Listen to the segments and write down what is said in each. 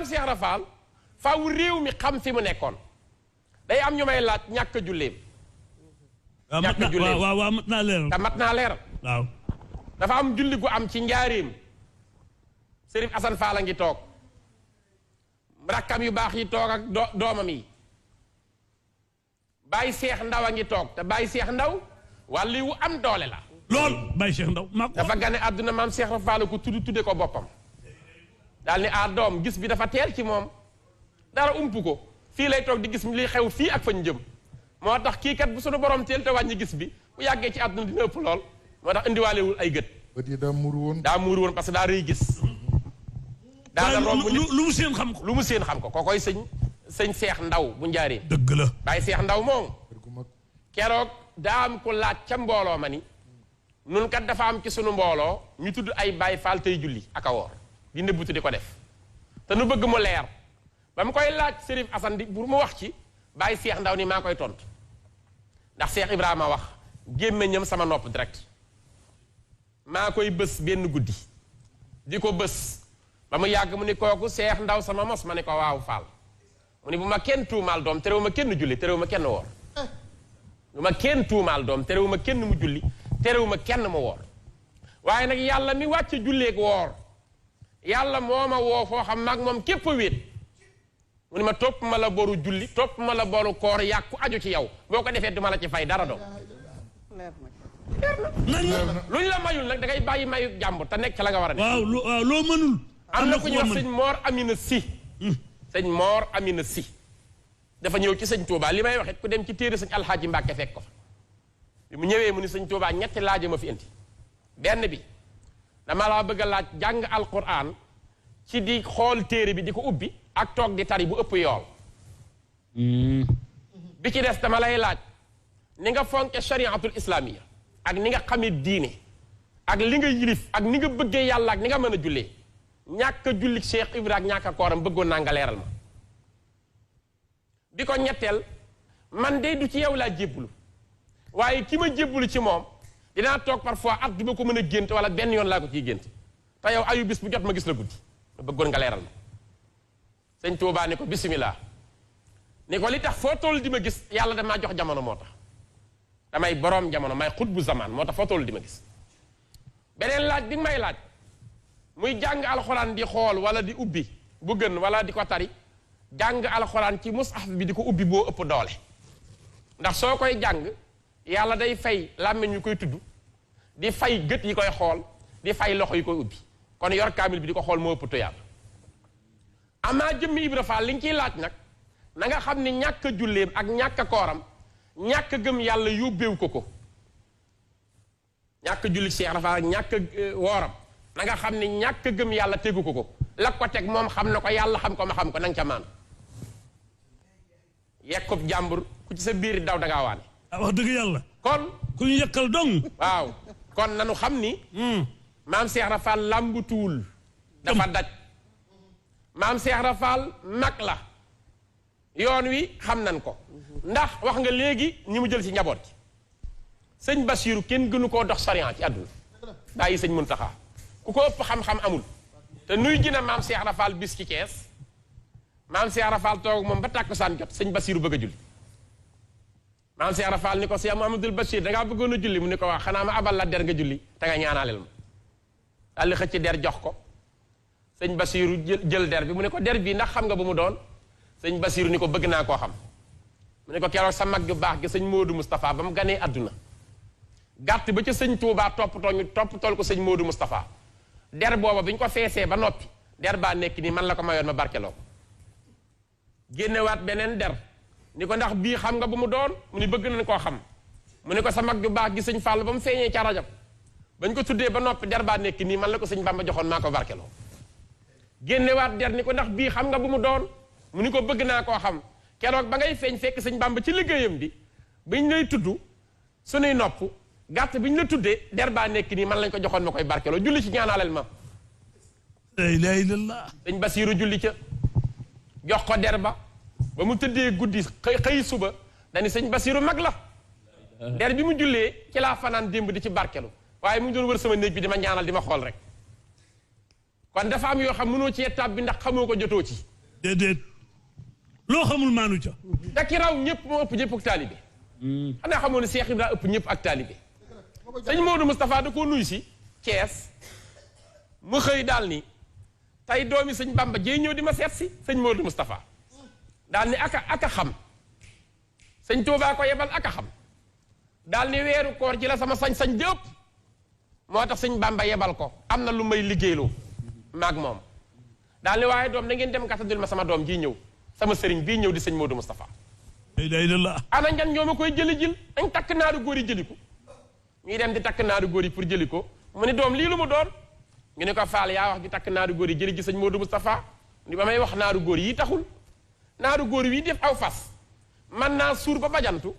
maam Cheikh Rafal faaw réew mi xam fi mu nekkoon day am ñu may laaj ñàkk a julleem. ñàkk a julleem waaw mat naa leeral. te mat naa leeral. waaw. dafa am julli gu am ci njaareem Serif Assane Fall a ngi toog rakkam yu baax yi toog ak doomam yi Baye Cheikh Ndaw a ngi toog te Baye Cheikh Ndaw wàllu wu am doole la. lool Baye Cheikh Ndaw dafa gane àdduna maam Cheikh Rafal ko tudde ko boppam. daal ni doom gis bi dafa teel ci moom dara ump ko fii lay toog di gis li xew fii ak fañ jëm moo tax kii kat bu sunu borom teel te wàññi gis bi bu yàggee ci àdduna dina ëpp lool moo tax indiwaalewul ay gët. bët yi daa muur woon. daa muur woon parce que daa rëy gis. daa romb lu mu seen xam ko. lu mu seen xam ko kookoy sëñ Cheikh Ndaw bu njaaree. dëgg la. Baye Cheikh Ndaw moom. keroog daa am ko laaj ca mbooloo ma ni. nun kat dafa am ci sunu mbooloo ñu tudd ay Baye Fall tey julli ak a woor di nëbbutu di ko def te nu bëgg mu leer ba mu koy laaj Serif Assane di pour mu wax ci Baye Cheikh Ndaw ni maa koy tontu ndax Cheikh Ibrahima wax gémmiñam sama nopp direct maa koy bës benn guddi di ko bës ba mu yàgg mu ni kooku Cheikh Ndaw sama mos ma ne ko waaw Fall mu ni bu ma kenn tuumaal doom terewu ma kenn julli terewu ma kenn woor bu ma kenn tuumaal doom terewu ma kenn mu julli terewu ma kenn mu woor waaye nag yàlla mi wàcce julleeg woor yàlla moo ma woo foo xam mag moom képp a wéet mu ni ma topp ma la boru julli topp ma la boru koor yàqu aju ci yow boo ko defee duma la ci fay dara doom luñ la mayul nag da ngay bàyyi mayu jàmbur te nekk ca la nga war a nekk. waaw loo mënul. am na ku ñuy wax sëñ Mor Amina Si. sëñ Mor Amina Si. dafa ñëw ci sëñ Touba li may wax it ku dem ci téere sëñ Alxaaji Mbàkke fekk ko fa. bi mu ñëwee mu ni sëñ Touba ñetti laaja ma fi indi. benn bi dama laa bëgg a laaj jàng alquran ci di xool téere bi di ko ubbi ak toog di tari bu ëpp yool. bi ci des dama lay laaj ni nga fonke shariatul islamiya ak ni nga xamee diine ak li nga yilif ak ni nga bëggee yàlla ak ni nga mën a jullee ñàkk a julli Cheikh Ibrahima ñàkk a kooram bëggoon naa nga leeral ma bi ko ñetteel man de du ci yow laa jébbalu waaye ki ma jébbalu ci moom dinaa toog parfois at du ma ko mën a gént wala benn yoon laa ko ciy gént te yow ayu bis bu jot ma gis la guddi ma bëggoon nga leeral ma sëñ Tuubaa ni ko bismillah ni ko li tax foo toll di ma gis yàlla damaa jox jamono moo tax damay boroom jamono may xut bu zamaan moo tax foo toll di ma gis beneen laaj bi may laaj muy jàng alxuraan di xool wala di ubbi bu gën wala di ko tari jàng alxuraan ci mushaf bi di ko ubbi boo ëpp doole ndax soo koy jàng yàlla day fay làmmiñ ñu koy tudd di fay gët yi koy xool di fay loxo yi koy ubbi kon yor kaamil bi di ko xool moo ëpp tuyaaba amaa jëmmi Ibra Faal li nga ciy laaj nag na nga xam ni ñàkk a julleem ak ñàkk a kooram ñàkk a gëm yàlla yóbbeewu ko ñàkk a julli Cheikh Rafa ak ñàkk a wooram na nga xam ni ñàkk a gëm yàlla tegu ko la ko teg moom xam na ko yàlla xam ko ma xam ko na nga ca maan yekkub jàmbur ku ci sa biir daw da ngaa waane wax dëgg yàlla kon ku ñu yëkkal dong waaw kon nanu xam ni maam Cheikh Rafa làmbutuwul dafa daj maam Cheikh Rafa mag la yoon wi xam nan ko ndax wax nga léegi ñi mu jël ci njaboot ci sëñ Basiiru kenn gënu koo dox sariya ci àdduna daa yi sëñ Muntaxa ku ko ëpp xam-xam amul te nuy gën a maam Cheikh Rafal bis ci Cees maam Cheikh Rafal toog moom ba tàkkusaan jot sëñ Basiiru bëgg a julli maam Cheikh Rafal ni ko Cheikh Mouhamadoul Bachir dangaa bëggoon a julli mu ni ko wax xanaa ma abal la der nga julli te nga ñaanaaleel ma daal di xëcc der jox ko sëñ Basiiru jël der bi mu ne ko der bii ndax xam nga bu mu doon sëñ Basiiru ni ko bëgg naa koo xam mu ne ko keroog sa mag gu baax gi sëñ Modou Moustapha ba mu ganee àdduna gàtt ba ca sëñ Touba toppatool ko sëñ Modou Moustapha der booba bi ñu ko feesee ba noppi der baa nekk nii man la ko mayoon ma barkeloo ko génnewaat beneen der ni ko ndax bii xam nga bu mu doon mu ni bëgg nañ koo xam mu ne ko sa mag gu baax gi sëñ Fall ba mu feeñee ca rajab bañ ko tuddee ba noppi der baa nekk nii man la ko sëñ Bamba joxoon maa ko barkeloo génnewaat der ni ko ndax bii xam nga bu mu doon mu ni ko bëgg naa koo xam keroog ba ngay feeñ fekk sëñ Bamba ci liggéeyam bi biñ lay tudd sunuy nopp gàtt biñ la tuddee der baa nekk nii man lañ ko joxoon ma koy barkeloo julli ci ñaanaaleel ma la ilaha illallah sëñ Basiiru julli ca jox ko der ba mu tëddee guddi xëy suba dani sëñ Basiiru mag la der bi mu jullee ci laa fanaan démb di ci barkelu waaye mu ngi doon wër sama néeg bi di ma ñaanal di ma xool rek kon dafa am yoo xam mënoo ci étape bi ndax xamoo ko jotoo ci déedéet loo xamul maanu ca. te ki raw ñëpp moo ëpp ñëpp ak taalibe. xanaa xamoon ne Cheikh Ibra ëpp ñëpp ak taalibe. sëñ Modou Moustapha da koo nuyu si Thiès mu xëy daal ni tey doomi sëñ Bamba jee ñëw di ma seet si sëñ Modou Moustapha daal ni aka xam sëñ Touba ko yebal aka xam daal ni weeru koor ji la sama sañ-sañ jëpp moo tax sëñ Bamba yebal ko am na lu may liggéeyloo maag moom daal ni waaye doom da ngeen dem gàttandul ma sama doom jii ñëw sama sëriñ bii ñëw di sëñ Modou Moustapha. ana ngan ñoo ma koy jëli jil dañ takk naaru góor yi jëli ko ñuy dem di takk naaru góor yi pour jëli ko mu ni doom lii lu mu doon ñu ne ko faal yaa wax ju takk naaru góor yi jëli ji sëñ Modou Moustapha ni ba may wax naaru góor yi taxul naaru góor yi def aw fas man naa suur ba bajantu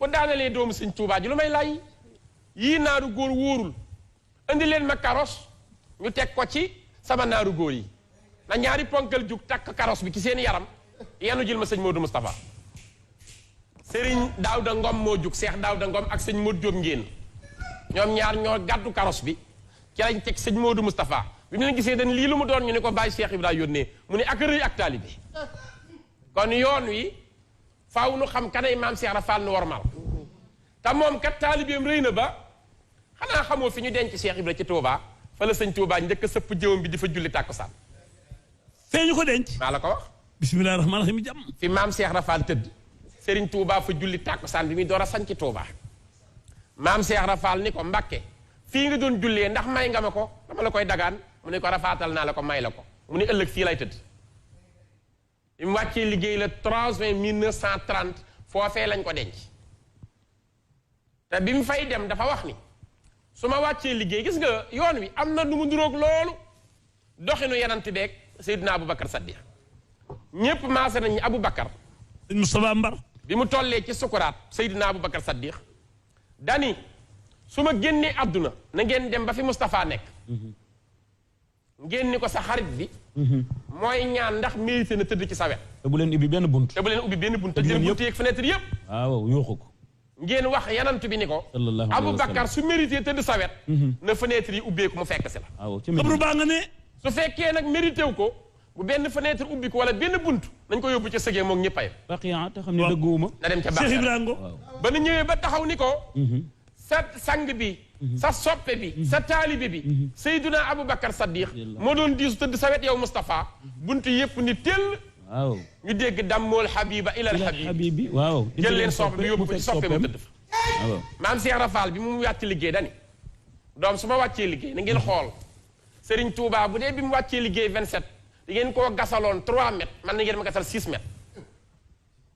bu daanalee doomu sëñ Tuubaa ji lu may lay yii naaru góor wóorul indi leen ma karos ñu teg ko ci sama naaru góor yi na ñaari ponkal jug takk karos bi ci seen yaram yenu jël ma sëñ Modou Moustapha Sëriñ Daawda Ngom moo jug Seex Daawda Ngom ak sëñ Modou Diop ngéen ñoom ñaar ñoo gàddu karos bi ci lañ teg sëñ Modou Moustapha bi mu leen gisee dañ lii lu mu doon ñu ne ko bàyyi Cheikh Ibrahima yónnee mu ne ak rëy ak taalibe kon yoon wi faaw nu xam kanay maam Cheikh Rafal nu wormal te moom kat taalibeem rëy na ba xanaa xamoo fi ñu denc Cheikh Ibrahima ci Touba fa la sëñ Touba njëkk a sëpp jëwam bi di fa julli tàkkusaan fee ñu ko denc maa la ko wax bismillahi rahmaani rahiim jàmm fi maam Cheikh Rafal tëdd Serigne Touba fa julli tàkkusaan bi muy door a sañ ci Touba maam Cheikh Rafal ni ko Mbàkke fii nga doon jullee ndax may nga ma ko dama la koy dagaan mu ne ko rafaatal naa la ko may la ko mu ne ëllëg fii lay tëdd bi mu wàccee liggéey la 3 juin 1930 foofee lañ ko denc te bi mu fay dem dafa wax ni su ma wàccee liggéey gis nga yoon wi am na lu mu duróog loolu doxinu yenant beeg Seydina Aboubacar Saddiq ñépp maase nañ Aboubacar sëñ Moustapha Mbar bi mu tollee ci sukuraat Seydina Aboubacar Saddiq dani su ma génnee àdduna na ngeen dem ba fi Moustapha nekk ngeen ni ko sa xarit bi mooy ñaan ndax mérité na tëdd ci sa wet te bu leen ubbi benn bunt te bu leen ubbi benn bunt te jël bunt yeeg fenêtre yëpp waaw yooxu ko ngeen wax yanant bi ni ko Aboubacar su mérité tëdd sa wet na fenêtre yi ubbeeku mu fekk si la waaw xabru baa nga ne su fekkee nag mérité wu ko bu benn fenêtre ubbi ko wala benn bunt nañ ko yóbbu ca sëgee moom ñëppay baqiya te xam ne dëgguwuma na dem ca Cheikh baax Ibrahima ba na ñëwee ba taxaw ni ko sa sang bi sa soppe bi sa taalibe bi Seydina Aboubacar Saddiq moo doon diisu tëdd sa wet yow Moustapha bunt yëpp ni tell waaw ñu dégg dammool Habiba ilal Habibi waaw jël leen soppe bi yóbbu ko ci soppe mu tëdd fa waaw maam Cheikh Rafal bi mu wàcc liggéey dani doom su ma wàccee liggéey na ngeen xool Serigne Touba bu dee bi mu wàccee liggéey 27 di ngeen koo gasaloon 3 mètres man na ngeen ma gasal 6 mètres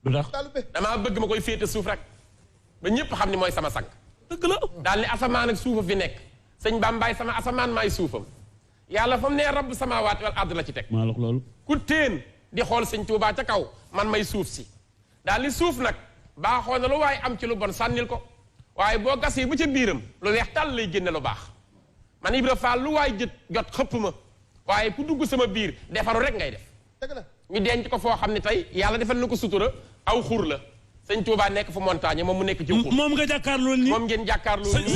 lu tax damaa bëgg ma koy féete suuf rek ba ñëpp xam ni mooy sama sang dëgg la daal ni asamaan ak suufa fi nekk sëñ Bambaay sama asamaan maay suufam yàlla fa mu nee rabb samaawaati wal ard la ci teg maa la loolu ku téen di xool sëñ Tuubaa ca kaw man may suuf si daal ni suuf nag baaxoo na lu waaye am ci lu bon sànnil ko waaye boo gasee ba ca biiram lu weex tàll lay génne lu baax man Ibra Faal lu waay jot xëpp ma waaye ku dugg sama biir defaru rek ngay def ñu denc ko foo xam ne tey yàlla defal na ko sutura aw xur la sëñ Tuubaa nekk fu montagne moom mu nekk ci xur moom nga jàkkaarloo nii moom ngeen jàkkaarloo nii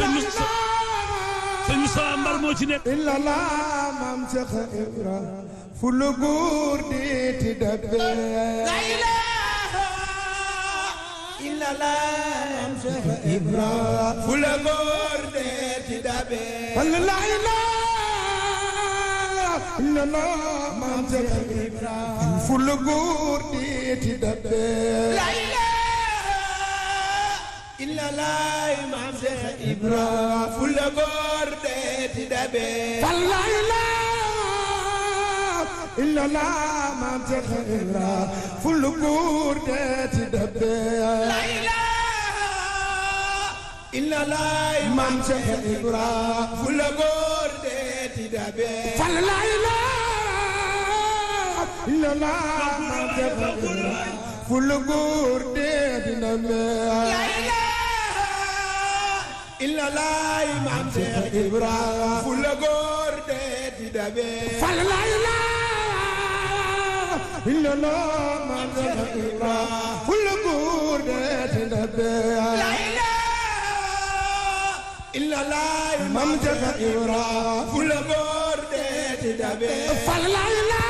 sëñ Moustapha Mbar moo ci nekk illa la maam Cheikh Ibra fu lu góor di ti dabbe la ilaha illa la maam Cheikh Ibra fu lu góor di ti dabbe la ilaha illa la maam Cheikh Ibra fu lu góor di ti dabbe la ilaha illa la maam Cheikh Ibra fu lu góor di ti dabbe la ilaha illa la maam Cheikh Ibra fu lu góor di ti dabbe la ilaha illa la maam Cheikh Ibra fu lu góor di ti dabbe la ilaha illa la maam Cheikh Ibra fu lu góor di ti dabbe la ilaha illa la maam Cheikh Ibra fu lu góor di ti dabbe la ilaha illa la maam Cheikh Ibra fu lu góor di ti dabbe la ilaha illa la maam Cheikh Ibra fu lu góor di ti dabbe la ilaha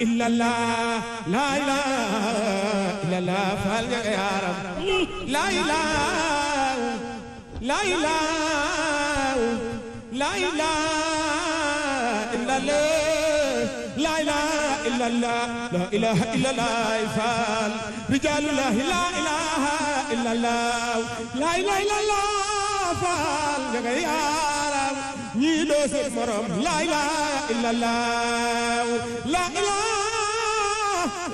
إلا الله لا إله إلا الله فالجك يا رب لا إله لا إله لا إله إلا الله لا إله إلا الله لا إله إلا الله فال رجال الله لا إله إلا الله لا إله إلا الله فال يا رب نيلو سمرم لا إله إلا الله لا إله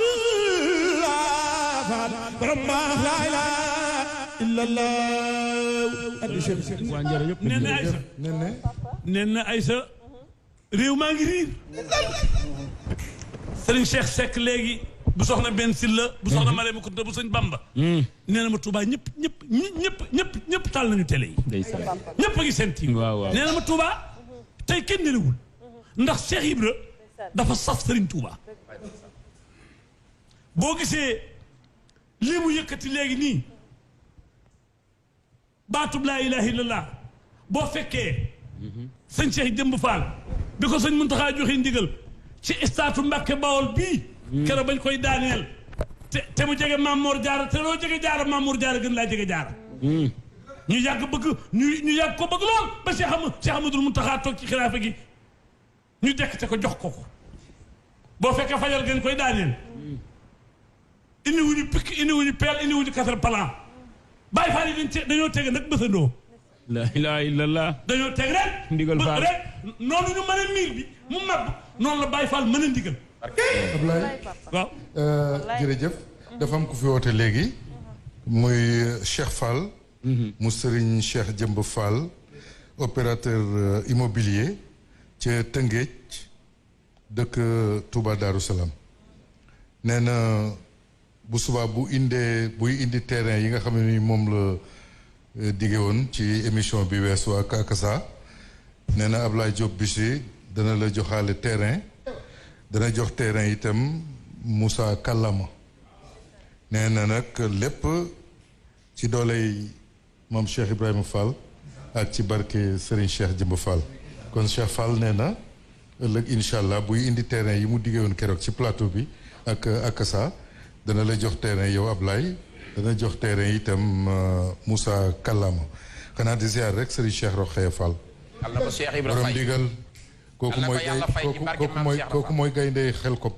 إلا فال ربنا لا إله إلا الله waa njërëjëf nee na Aïssa nee na Aïssa réew maa ngi riir Serigne Cheikh Seck léegi bu soxna benn Silla bu soxna Marème Kounta bu sëñ Bamba nee na ma Touba ñëpp taal nañu télé yi ñëpp a ngi seen tiim nee na ma Touba tey kenn nelawul ndax Cheikh Ibra dafa saf Serigne Touba boo gisee lii mu yëkkati léegi nii baatub laa ilaha illallah boo fekkee sëñ Cheikh Jëmb Fall bi ko sëñ Muntaxa joxe ndigal ci istaatu Mbàkke Bawol bii keroog bañ koy daaneel te mu jege Maam Mor Jaara te loo jege Jaara Maam Mor Jaara gën laa jege Jaara ñu yàgg bëgg ñu yàgg ko bëgg lool ba Cheikh Amadou Muntaxa toog ci xilaafa gi ñu dekkte ko jox ko boo fekkee fajal gën koy daaneel indi wuñu pikk indi wuñu peel indi wuñu kasar palan Baay Faal yi dañoo teg nag bësandoo la ilaha illallah dañoo teg rek ndigal faal rek noonu ñu mën a miir bi mu mab noonu la Baay Faal mën a ndigal Ablaye waaw jërëjëf dafa am ku fi woote léegi muy Cheikh Fall mu Serigne Cheikh Jëmb Fall opérateur immobilier ca Tëngéej dëkk Touba Darou Salaam nee na bu subaa buy indi terrain yi nga xam ne ni moom la dige woon ci émission bi weesu ak Akasa nee na Ablaye Diop Bichri dana la joxaale terrain dana jox terrain itam Moussa Kallama nee na nag lépp ci dooley moom Cheikh Ibrahima Fall ak ci barke Serigne Cheikh Jëmb Fall kon Cheikh Fall nee na ëllëg incha allah buy indi terrain yi mu dige woon keroog ci plateau bi ak Akasa dana la jox terrain yow Ablaye dana jox terrain itam Moussa Kallama xanaa di ziar rek Serigne Cheikh Rokhaya Fall. Allah ko Cheikh Ibrahima borom digal kooku mooy gaynde xel ko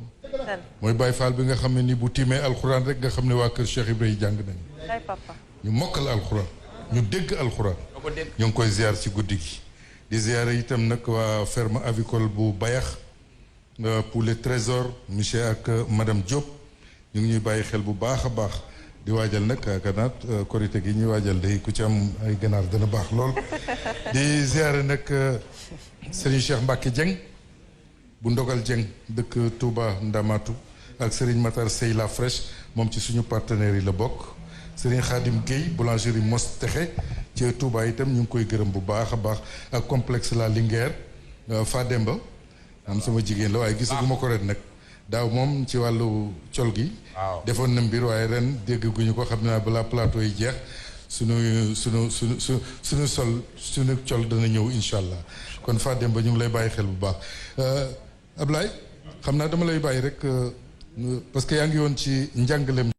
mooy Baye Fall bi nga xam ne ni bu tiimee alxuraan rek nga xam ne waa kër Cheikh Ibrahima jàng nañu ñu mokkal alxuraan ñu dégg alxuraan ñu ngi koy ziar ci guddi gi di ziar itam nag waa ferme avicole bu Bayax pour le trésor monsieur ak madame Diop ñu ngi ñuy bàyyi xel bu baax a baax di waajal nag kanaat korité gi ñuy waajal day ku ci am ay ganaar dana baax lool di ziare nag Serigne Cheikh Mbacke Dieng bu ndogal Dieng dëkk Touba Ndamatu ak Serigne Matar Sey la Fraîche moom ci suñu partenaires yi la bokk Serigne Khadim Gueye boulangerie Mos Texe ci Touba itam ñu ngi koy gërëm bu baax a baax ak complexe la Linguère Fademba am sama jigéen la waaye gisaguma ko ren nag daaw moom ci wàllu col gi defoon na mbir waaye ren dégg guñu ko xam naa balaa plateau yi jeex suñu col dana ñëw incha allah kon Fademba ñu ngi lay bàyyi xel bu baax Ablaye xam naa dama lay bàyyi rek parce que yaa ngi woon ci njàngalem